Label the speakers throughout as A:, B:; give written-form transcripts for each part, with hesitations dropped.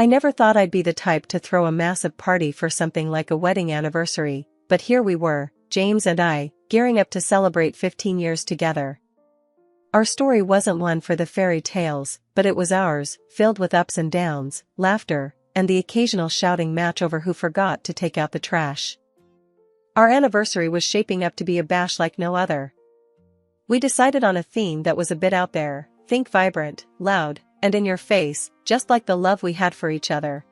A: I never thought I'd be the type to throw a massive party for something like a wedding anniversary, but here we were, James and I, gearing up to celebrate 15 years together. Our story wasn't one for the fairy tales, but it was ours, filled with ups and downs, laughter, and the occasional shouting match over who forgot to take out the trash. Our anniversary was shaping up to be a bash like no other. We decided on a theme that was a bit out there, think vibrant, loud, and in your face, just like the love we had for each other.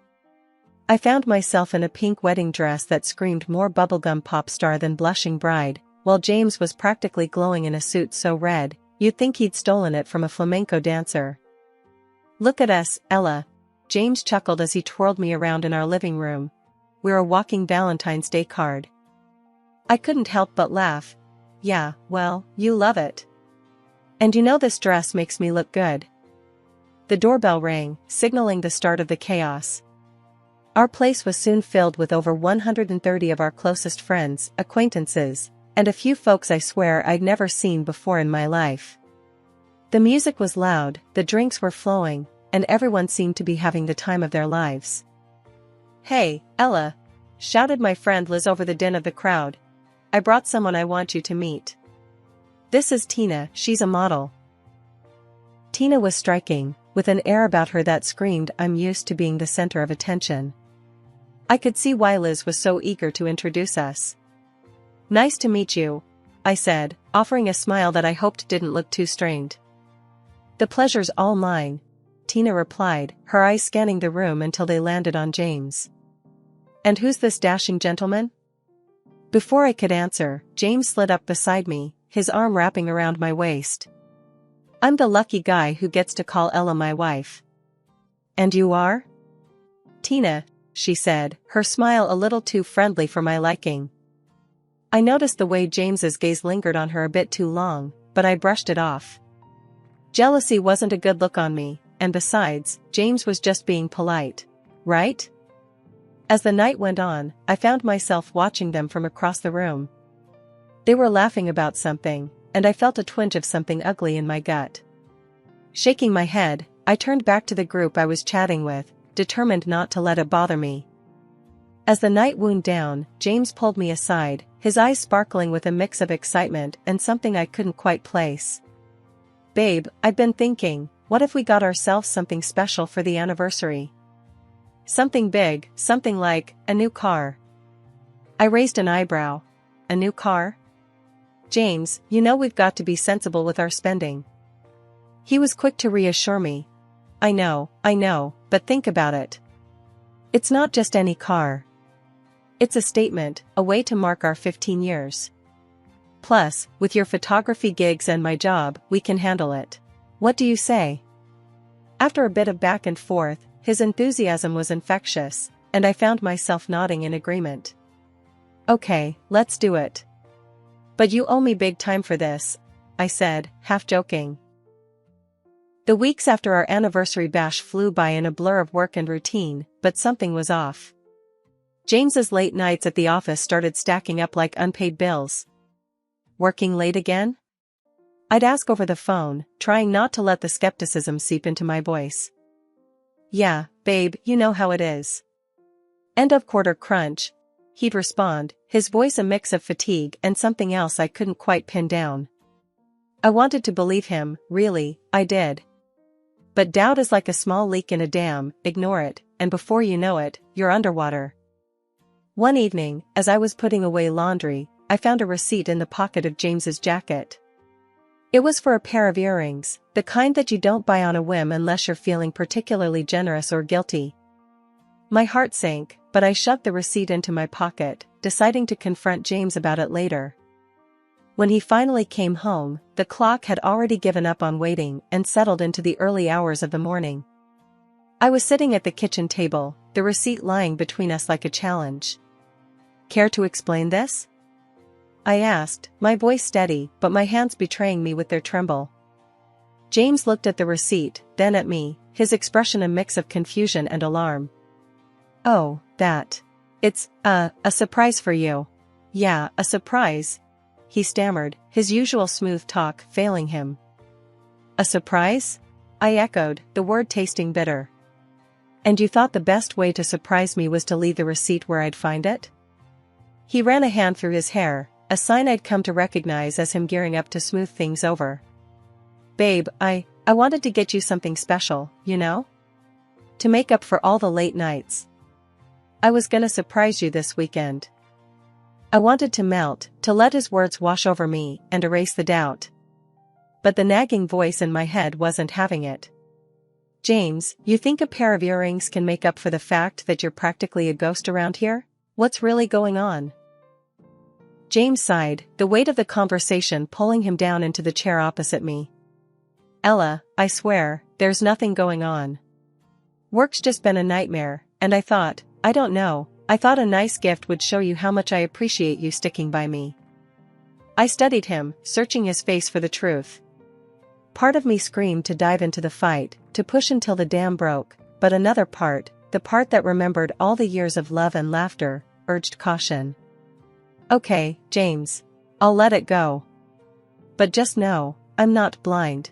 A: I found myself in a pink wedding dress that screamed more bubblegum pop star than blushing bride, while James was practically glowing in a suit so red, you'd think he'd stolen it from a flamenco dancer. "Look at us, Ella," James chuckled as he twirled me around in our living room. "We're a walking Valentine's Day card." I couldn't help but laugh. "Yeah, well, you love it. And you know this dress makes me look good." The doorbell rang, signaling the start of the chaos. Our place was soon filled with over 130 of our closest friends, acquaintances, and a few folks I swear I'd never seen before in my life. The music was loud, the drinks were flowing, and everyone seemed to be having the time of their lives. "Hey, Ella!" shouted my friend Liz over the din of the crowd. "I brought someone I want you to meet. This is Tina, she's a model." Tina was striking, with an air about her that screamed I'm used to being the center of attention. I could see why Liz was so eager to introduce us. "Nice to meet you," I said, offering a smile that I hoped didn't look too strained. "The pleasure's all mine," Tina replied, her eyes scanning the room until they landed on James. "And who's this dashing gentleman?" Before I could answer, James slid up beside me, his arm wrapping around my waist. "I'm the lucky guy who gets to call Ella my wife." "And you are?" "Tina," she said, her smile a little too friendly for my liking. I noticed the way James's gaze lingered on her a bit too long, but I brushed it off. Jealousy wasn't a good look on me, and besides, James was just being polite, right? As the night went on, I found myself watching them from across the room. They were laughing about something, and I felt a twinge of something ugly in my gut. Shaking my head, I turned back to the group I was chatting with, determined not to let it bother me. As the night wound down, James pulled me aside, his eyes sparkling with a mix of excitement and something I couldn't quite place. "Babe, I've been thinking, what if we got ourselves something special for the anniversary? Something big, something like a new car." I raised an eyebrow. "A new car?" "James, you know we've got to be sensible with our spending." He was quick to reassure me. I know, but think about it. It's not just any car. It's a statement, a way to mark our 15 years. Plus, with your photography gigs and my job, we can handle it. What do you say?" After a bit of back and forth, his enthusiasm was infectious, and I found myself nodding in agreement. "Okay, let's do it. But you owe me big time for this," I said, half joking. The weeks after our anniversary bash flew by in a blur of work and routine, but something was off. James's late nights at the office started stacking up like unpaid bills. "Working late again?" I'd ask over the phone, trying not to let the skepticism seep into my voice. "Yeah, babe, you know how it is. End of quarter crunch," he'd respond, his voice a mix of fatigue and something else I couldn't quite pin down. I wanted to believe him, really, I did. But doubt is like a small leak in a dam, ignore it, and before you know it, you're underwater. One evening, as I was putting away laundry, I found a receipt in the pocket of James's jacket. It was for a pair of earrings, the kind that you don't buy on a whim unless you're feeling particularly generous or guilty. My heart sank, but I shoved the receipt into my pocket, deciding to confront James about it later. When he finally came home, the clock had already given up on waiting and settled into the early hours of the morning. I was sitting at the kitchen table, the receipt lying between us like a challenge. "Care to explain this?" I asked, my voice steady, but my hands betraying me with their tremble. James looked at the receipt, then at me, his expression a mix of confusion and alarm. "Oh, that. It's a surprise for you." "Yeah, a surprise," he stammered, his usual smooth talk failing him. "A surprise?" I echoed, the word tasting bitter. And you thought the best way to surprise me was to leave the receipt where I'd find it? He ran a hand through his hair, a sign I'd come to recognize as him gearing up to smooth things over. Babe, I wanted to get you something special, you know? To make up for all the late nights. I was gonna surprise you this weekend. I wanted to melt, to let his words wash over me and erase the doubt. But the nagging voice in my head wasn't having it. James, you think a pair of earrings can make up for the fact that you're practically a ghost around here? What's really going on? James sighed, the weight of the conversation pulling him down into the chair opposite me. Ella, I swear, there's nothing going on. Work's just been a nightmare, and I thought a nice gift would show you how much I appreciate you sticking by me. I studied him, searching his face for the truth. Part of me screamed to dive into the fight, to push until the dam broke, but another part, the part that remembered all the years of love and laughter, urged caution. Okay, James. I'll let it go. But just know, I'm not blind.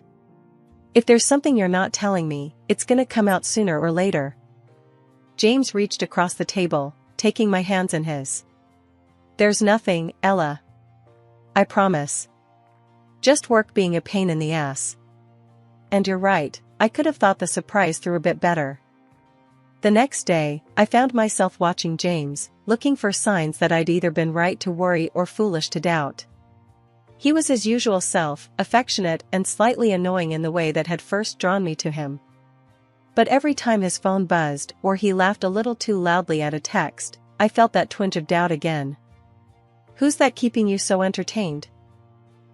A: If there's something you're not telling me, it's gonna come out sooner or later. James reached across the table, taking my hands in his. There's nothing, Ella. I promise. Just work being a pain in the ass. And you're right, I could have thought the surprise through a bit better. The next day, I found myself watching James, looking for signs that I'd either been right to worry or foolish to doubt. He was his usual self, affectionate and slightly annoying in the way that had first drawn me to him. But every time his phone buzzed or he laughed a little too loudly at a text, I felt that twinge of doubt again. Who's that keeping you so entertained?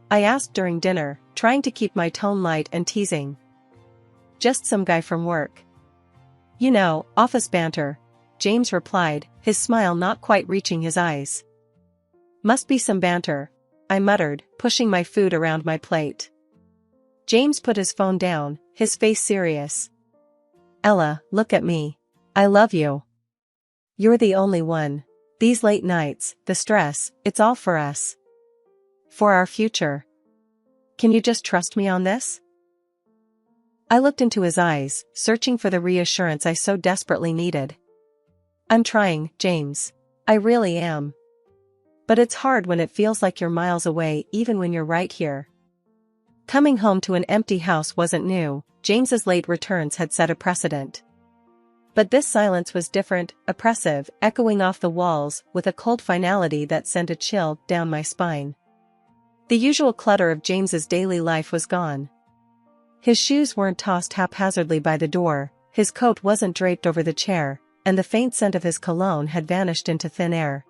A: I asked during dinner, trying to keep my tone light and teasing. Just some guy from work. You know, office banter, James replied, his smile not quite reaching his eyes. Must be some banter, I muttered, pushing my food around my plate. James put his phone down, his face serious. Ella, look at me. I love you. You're the only one. These late nights, the stress, it's all for us. For our future. Can you just trust me on this? I looked into his eyes, searching for the reassurance I so desperately needed. I'm trying, James. I really am. But it's hard when it feels like you're miles away even when you're right here. Coming home to an empty house wasn't new, James's late returns had set a precedent. But this silence was different, oppressive, echoing off the walls with a cold finality that sent a chill down my spine. The usual clutter of James's daily life was gone. His shoes weren't tossed haphazardly by the door, his coat wasn't draped over the chair, and the faint scent of his cologne had vanished into thin air.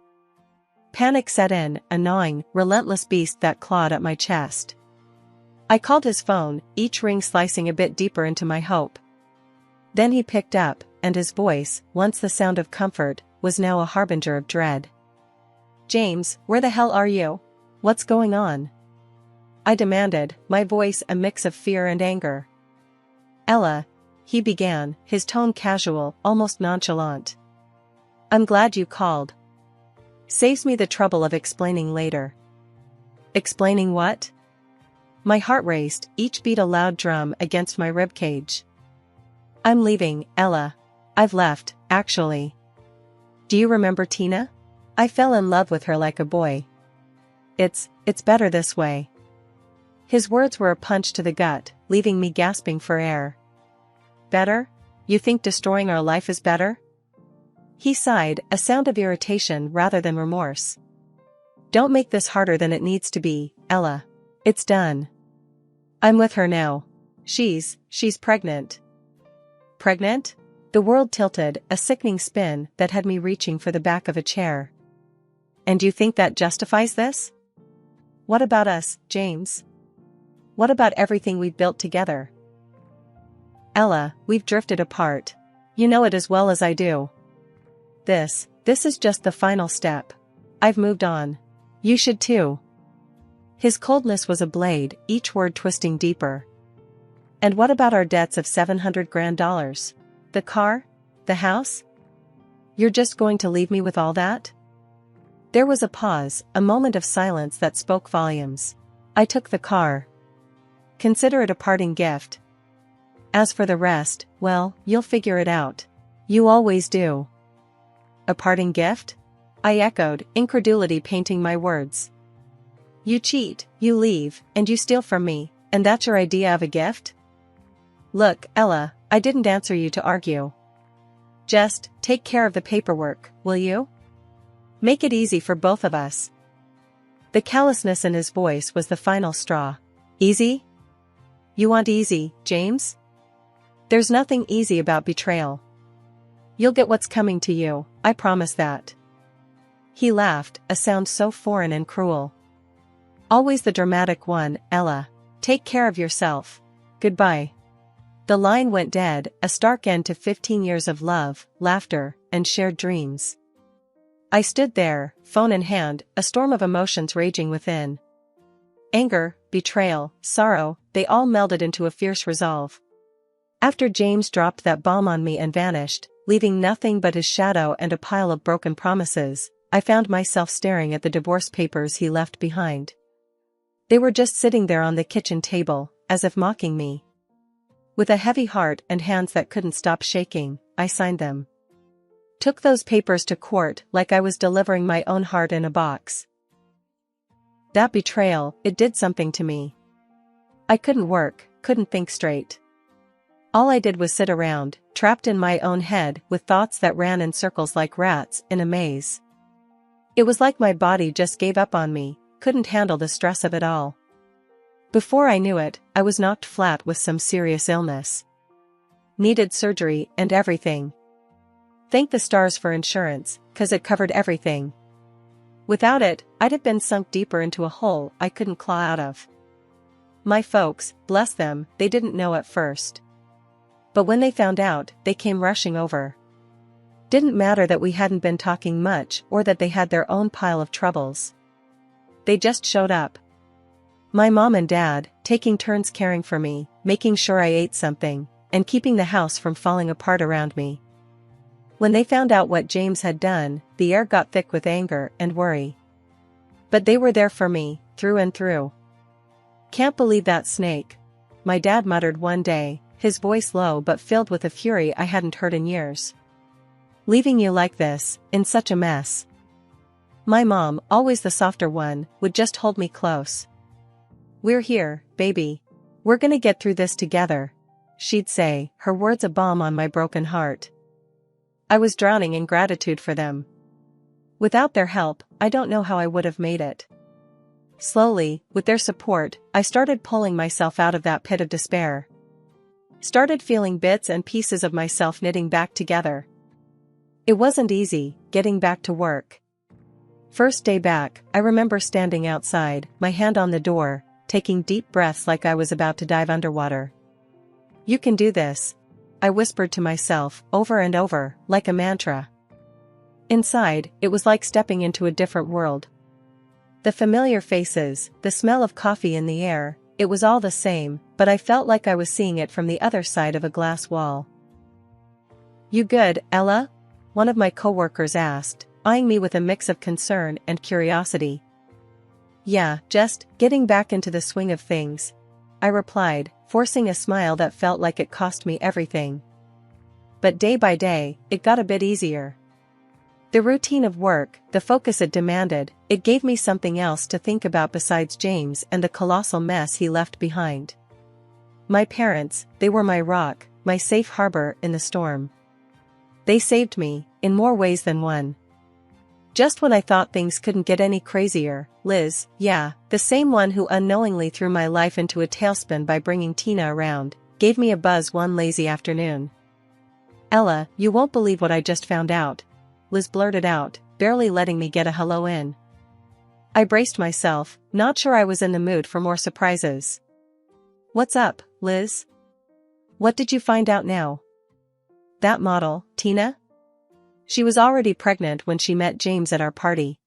A: Panic set in, a gnawing, relentless beast that clawed at my chest. I called his phone, each ring slicing a bit deeper into my hope. Then he picked up, and his voice, once the sound of comfort, was now a harbinger of dread. James, where the hell are you? What's going on? I demanded, my voice a mix of fear and anger. Ella, he began, his tone casual, almost nonchalant. I'm glad you called. Saves me the trouble of explaining later. Explaining what? My heart raced, each beat a loud drum against my ribcage. I'm leaving, Ella. I've left, actually. Do you remember Tina? I fell in love with her like a boy. It's better this way. His words were a punch to the gut, leaving me gasping for air. Better? You think destroying our life is better? He sighed, a sound of irritation rather than remorse. Don't make this harder than it needs to be, Ella. It's done. I'm with her now. She's pregnant. Pregnant? The world tilted, a sickening spin that had me reaching for the back of a chair. And you think that justifies this? What about us, James? What about everything we've built together? Ella, we've drifted apart. You know it as well as I do. This is just the final step. I've moved on. You should too. His coldness was a blade, each word twisting deeper. And what about our debts of $700,000? The car? The house? You're just going to leave me with all that? There was a pause, a moment of silence that spoke volumes. I took the car. Consider it a parting gift. As for the rest, well, you'll figure it out. You always do. A parting gift? I echoed, incredulity painting my words. You cheat, you leave, and you steal from me, and that's your idea of a gift? Look, Ella, I didn't answer you to argue. Just, take care of the paperwork, will you? Make it easy for both of us. The callousness in his voice was the final straw. Easy? You want easy, James? There's nothing easy about betrayal. You'll get what's coming to you, I promise that. He laughed, a sound so foreign and cruel. Always the dramatic one, Ella. Take care of yourself. Goodbye. The line went dead, a stark end to 15 years of love, laughter, and shared dreams. I stood there, phone in hand, a storm of emotions raging within. Anger, betrayal, sorrow, they all melded into a fierce resolve. After James dropped that bomb on me and vanished, leaving nothing but his shadow and a pile of broken promises, I found myself staring at the divorce papers he left behind. They were just sitting there on the kitchen table, as if mocking me. With a heavy heart and hands that couldn't stop shaking, I signed them. Took those papers to court like I was delivering my own heart in a box. That betrayal, it did something to me. I couldn't work, couldn't think straight. All I did was sit around, trapped in my own head with thoughts that ran in circles like rats in a maze. It was like my body just gave up on me, couldn't handle the stress of it all. Before I knew it, I was knocked flat with some serious illness. Needed surgery and everything. Thank the stars for insurance, 'cause it covered everything. Without it, I'd have been sunk deeper into a hole I couldn't claw out of. My folks, bless them, they didn't know at first. But when they found out, they came rushing over. Didn't matter that we hadn't been talking much or that they had their own pile of troubles. They just showed up. My mom and dad, taking turns caring for me, making sure I ate something, and keeping the house from falling apart around me. When they found out what James had done, the air got thick with anger and worry. But they were there for me, through and through. Can't believe that snake, my dad muttered one day, his voice low but filled with a fury I hadn't heard in years. Leaving you like this, in such a mess. My mom, always the softer one, would just hold me close. We're here, baby. We're gonna get through this together, she'd say, her words a balm on my broken heart. I was drowning in gratitude for them. Without their help, I don't know how I would have made it. Slowly, with their support, I started pulling myself out of that pit of despair. Started feeling bits and pieces of myself knitting back together. It wasn't easy, getting back to work. First day back, I remember standing outside, my hand on the door, taking deep breaths like I was about to dive underwater. You can do this, I whispered to myself, over and over, like a mantra. Inside, it was like stepping into a different world. The familiar faces, the smell of coffee in the air, it was all the same, but I felt like I was seeing it from the other side of a glass wall. You good, Ella? One of my coworkers asked, eyeing me with a mix of concern and curiosity. Yeah, just getting back into the swing of things, I replied, forcing a smile that felt like it cost me everything. But day by day, it got a bit easier. The routine of work, the focus it demanded, it gave me something else to think about besides James and the colossal mess he left behind. My parents, they were my rock, my safe harbor in the storm. They saved me, in more ways than one. Just when I thought things couldn't get any crazier, Liz, yeah, the same one who unknowingly threw my life into a tailspin by bringing Tina around, gave me a buzz one lazy afternoon. Ella, you won't believe what I just found out, Liz blurted out, barely letting me get a hello in. I braced myself, not sure I was in the mood for more surprises. What's up, Liz? What did you find out now? That model, Tina? She was already pregnant when she met James at our party.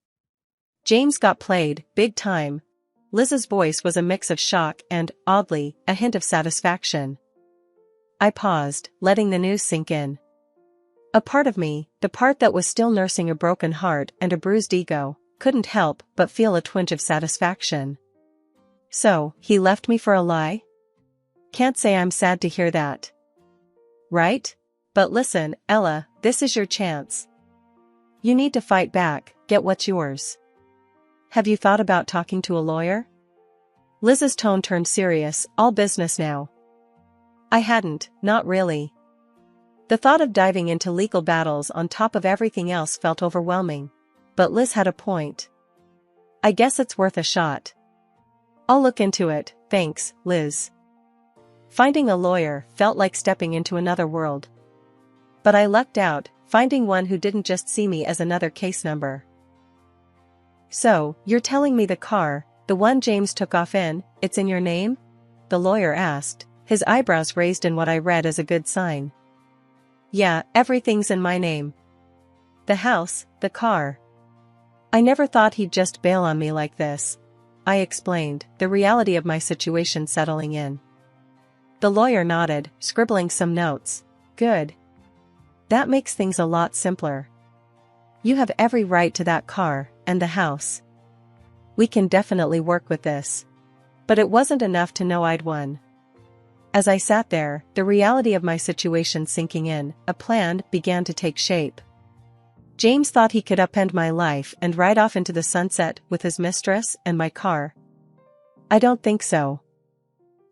A: James got played, big time. Liz's voice was a mix of shock and, oddly, a hint of satisfaction. I paused, letting the news sink in. A part of me, the part that was still nursing a broken heart and a bruised ego, couldn't help but feel a twinge of satisfaction. So, he left me for a lie? Can't say I'm sad to hear that. Right? But listen, Ella, this is your chance. You need to fight back, get what's yours. Have you thought about talking to a lawyer? Liz's tone turned serious, all business now. I hadn't, not really. The thought of diving into legal battles on top of everything else felt overwhelming. But Liz had a point. I guess it's worth a shot. I'll look into it, thanks, Liz. Finding a lawyer felt like stepping into another world. But I lucked out, finding one who didn't just see me as another case number. So, you're telling me the car, the one James took off in, it's in your name? The lawyer asked, his eyebrows raised in what I read as a good sign. Yeah, everything's in my name. The house, the car. I never thought he'd just bail on me like this, I explained, the reality of my situation settling in. The lawyer nodded, scribbling some notes. Good. That makes things a lot simpler. You have every right to that car, and the house. We can definitely work with this. But it wasn't enough to know I'd won. As I sat there, the reality of my situation sinking in, a plan began to take shape. James thought he could upend my life and ride off into the sunset with his mistress and my car. I don't think so.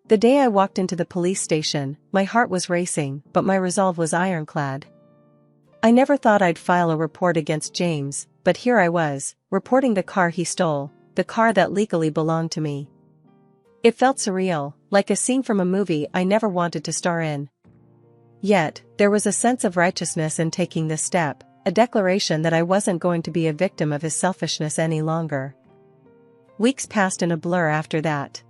A: The day I walked into the police station, my heart was racing, but my resolve was ironclad. I never thought I'd file a report against James, but here I was, reporting the car he stole, the car that legally belonged to me. It felt surreal, like a scene from a movie I never wanted to star in. Yet, there was a sense of righteousness in taking this step, a declaration that I wasn't going to be a victim of his selfishness any longer. Weeks passed in a blur after that.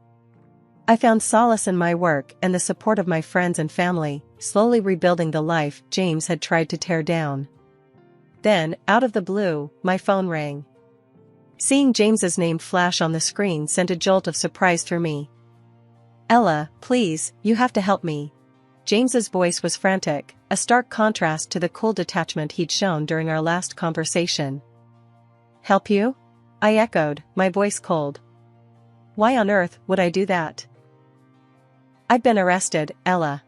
A: I found solace in my work and the support of my friends and family, slowly rebuilding the life James had tried to tear down. Then, out of the blue, my phone rang. Seeing James's name flash on the screen sent a jolt of surprise through me. Ella, please, you have to help me. James's voice was frantic, a stark contrast to the cool detachment he'd shown during our last conversation. Help you? I echoed, my voice cold. Why on earth would I do that? I've been arrested, Ella.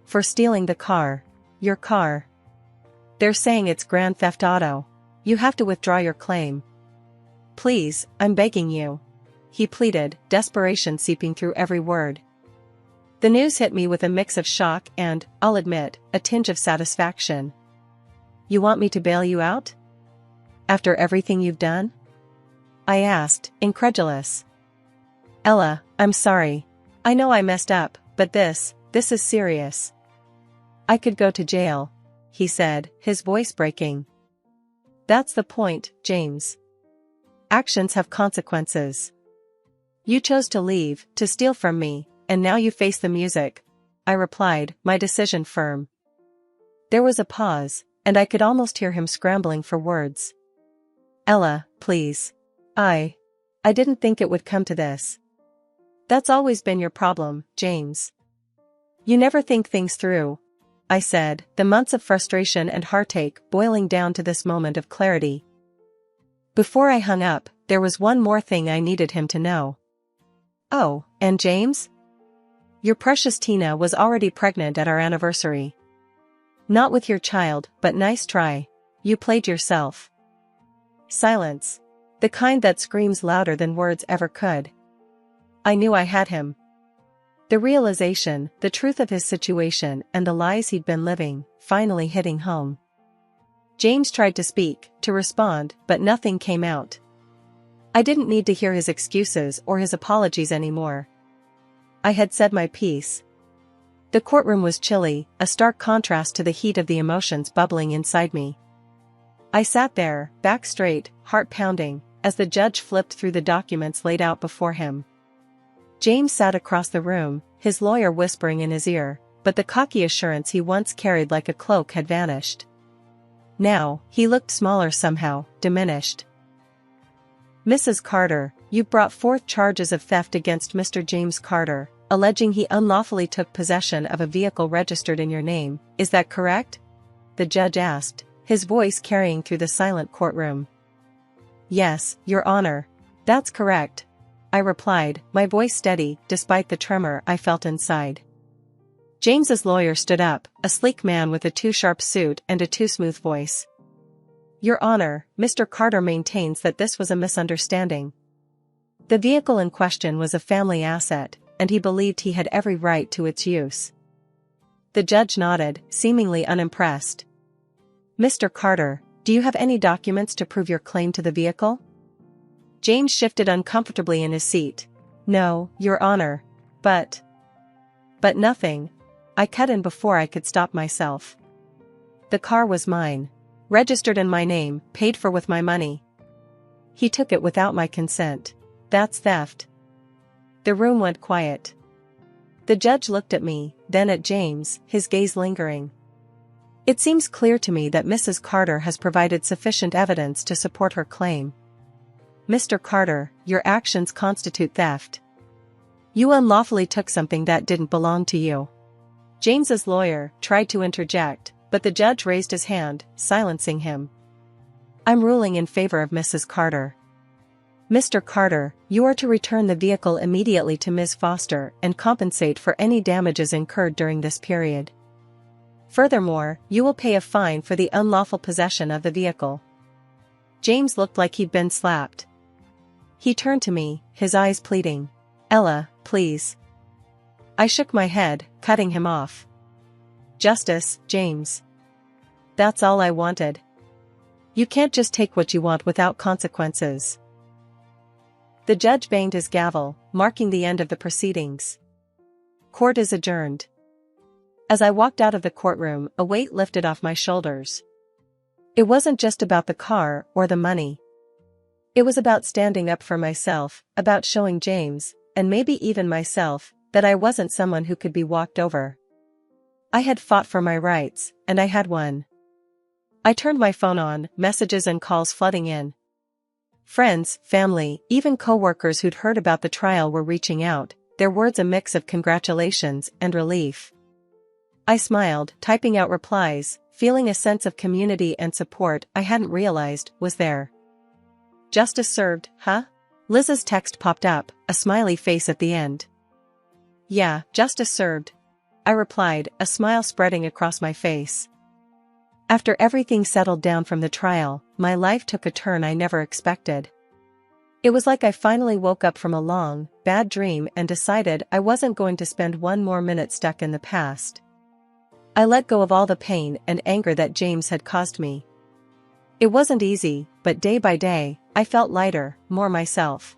A: For stealing the car. Your car. They're saying it's Grand Theft Auto. You have to withdraw your claim. Please, I'm begging you. He pleaded, desperation seeping through every word. The news hit me with a mix of shock and, I'll admit, a tinge of satisfaction. You want me to bail you out? After everything you've done? I asked, incredulous. Ella, I'm sorry. I know I messed up, but this is serious. I could go to jail, he said, his voice breaking. That's the point, James. Actions have consequences. You chose to leave, to steal from me, and now you face the music, I replied, my decision firm. There was a pause, and I could almost hear him scrambling for words. Ella, please. I didn't think it would come to this. That's always been your problem, James. You never think things through, I said, the months of frustration and heartache boiling down to this moment of clarity. Before I hung up, there was one more thing I needed him to know. Oh, and James? Your precious Tina was already pregnant at our anniversary. Not with your child, but nice try. You played yourself. Silence. The kind that screams louder than words ever could. I knew I had him. The realization, the truth of his situation and the lies he'd been living, finally hitting home. James tried to speak, to respond, but nothing came out. I didn't need to hear his excuses or his apologies anymore. I had said my piece. The courtroom was chilly, a stark contrast to the heat of the emotions bubbling inside me. I sat there, back straight, heart pounding, as the judge flipped through the documents laid out before him. James sat across the room, his lawyer whispering in his ear, but the cocky assurance he once carried like a cloak had vanished. Now, he looked smaller somehow, diminished. Mrs. Carter, you brought forth charges of theft against Mr. James Carter, alleging he unlawfully took possession of a vehicle registered in your name, is that correct? The judge asked, his voice carrying through the silent courtroom. Yes, Your Honor. That's correct, I replied, my voice steady, despite the tremor I felt inside. James's lawyer stood up, a sleek man with a too-sharp suit and a too-smooth voice. Your Honor, Mr. Carter maintains that this was a misunderstanding. The vehicle in question was a family asset, and he believed he had every right to its use. The judge nodded, seemingly unimpressed. Mr. Carter, do you have any documents to prove your claim to the vehicle? James shifted uncomfortably in his seat. No, Your Honor. But nothing. I cut in before I could stop myself. The car was mine. Registered in my name, paid for with my money. He took it without my consent. That's theft. The room went quiet. The judge looked at me, then at James, his gaze lingering. It seems clear to me that Mrs. Carter has provided sufficient evidence to support her claim. Mr. Carter, your actions constitute theft. You unlawfully took something that didn't belong to you. James's lawyer tried to interject, but the judge raised his hand, silencing him. I'm ruling in favor of Mrs. Carter. Mr. Carter, you are to return the vehicle immediately to Ms. Foster and compensate for any damages incurred during this period. Furthermore, you will pay a fine for the unlawful possession of the vehicle. James looked like he'd been slapped. He turned to me, his eyes pleading. Ella, please. I shook my head, cutting him off. Justice, James. That's all I wanted. You can't just take what you want without consequences. The judge banged his gavel, marking the end of the proceedings. Court is adjourned. As I walked out of the courtroom, a weight lifted off my shoulders. It wasn't just about the car or the money. It was about standing up for myself, about showing James, and maybe even myself, that I wasn't someone who could be walked over. I had fought for my rights, and I had won. I turned my phone on, messages and calls flooding in. Friends, family, even co-workers who'd heard about the trial were reaching out, their words a mix of congratulations and relief. I smiled, typing out replies, feeling a sense of community and support I hadn't realized was there. Justice served, huh? Liz's text popped up, a smiley face at the end. Yeah, justice served. I replied, a smile spreading across my face. After everything settled down from the trial, my life took a turn I never expected. It was like I finally woke up from a long, bad dream and decided I wasn't going to spend one more minute stuck in the past. I let go of all the pain and anger that James had caused me. It wasn't easy, but day by day, I felt lighter, more myself.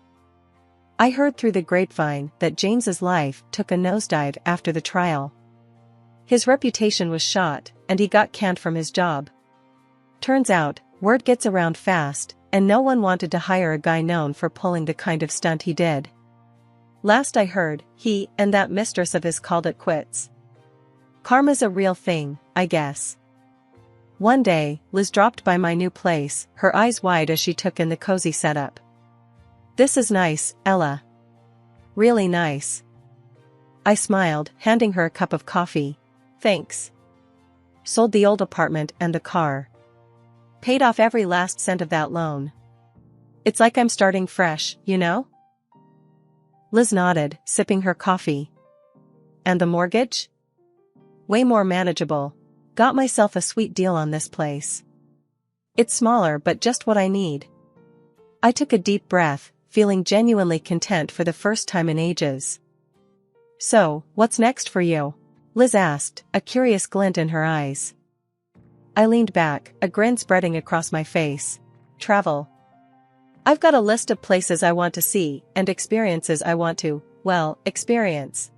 A: I heard through the grapevine that James's life took a nosedive after the trial. His reputation was shot, and he got canned from his job. Turns out, word gets around fast, and no one wanted to hire a guy known for pulling the kind of stunt he did. Last I heard, he and that mistress of his called it quits. Karma's a real thing, I guess. One day, Liz dropped by my new place, her eyes wide as she took in the cozy setup. This is nice, Ella. Really nice. I smiled, handing her a cup of coffee. Thanks. Sold the old apartment and the car. Paid off every last cent of that loan. It's like I'm starting fresh, you know? Liz nodded, sipping her coffee. And the mortgage? Way more manageable. Got myself a sweet deal on this place. It's smaller but just what I need. I took a deep breath, feeling genuinely content for the first time in ages. So, what's next for you? Liz asked, a curious glint in her eyes. I leaned back, a grin spreading across my face. Travel. I've got a list of places I want to see and experiences I want to, well, experience.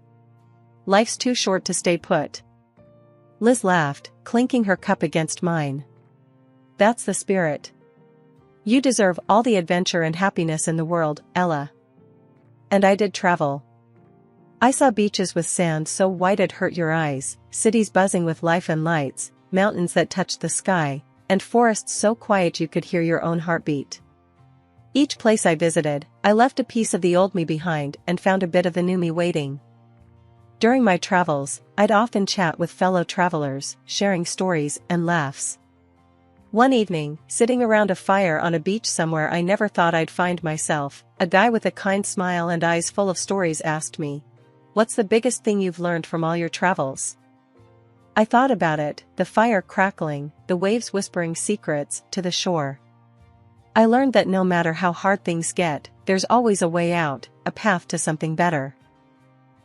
A: Life's too short to stay put. Liz laughed, clinking her cup against mine. That's the spirit. You deserve all the adventure and happiness in the world, Ella. And I did travel. I saw beaches with sand so white it hurt your eyes, cities buzzing with life and lights, mountains that touched the sky, and forests so quiet you could hear your own heartbeat. Each place I visited, I left a piece of the old me behind and found a bit of the new me waiting. During my travels, I'd often chat with fellow travelers, sharing stories and laughs. One evening, sitting around a fire on a beach somewhere I never thought I'd find myself, a guy with a kind smile and eyes full of stories asked me, what's the biggest thing you've learned from all your travels? I thought about it, the fire crackling, the waves whispering secrets to the shore. I learned that no matter how hard things get, there's always a way out, a path to something better.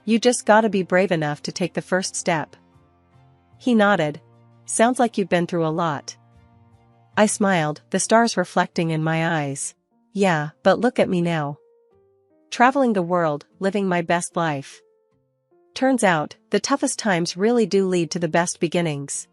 A: You just gotta be brave enough to take the first step. He nodded. Sounds like you've been through a lot. I smiled, the stars reflecting in my eyes. Yeah, but look at me now. Traveling the world, living my best life. Turns out, the toughest times really do lead to the best beginnings.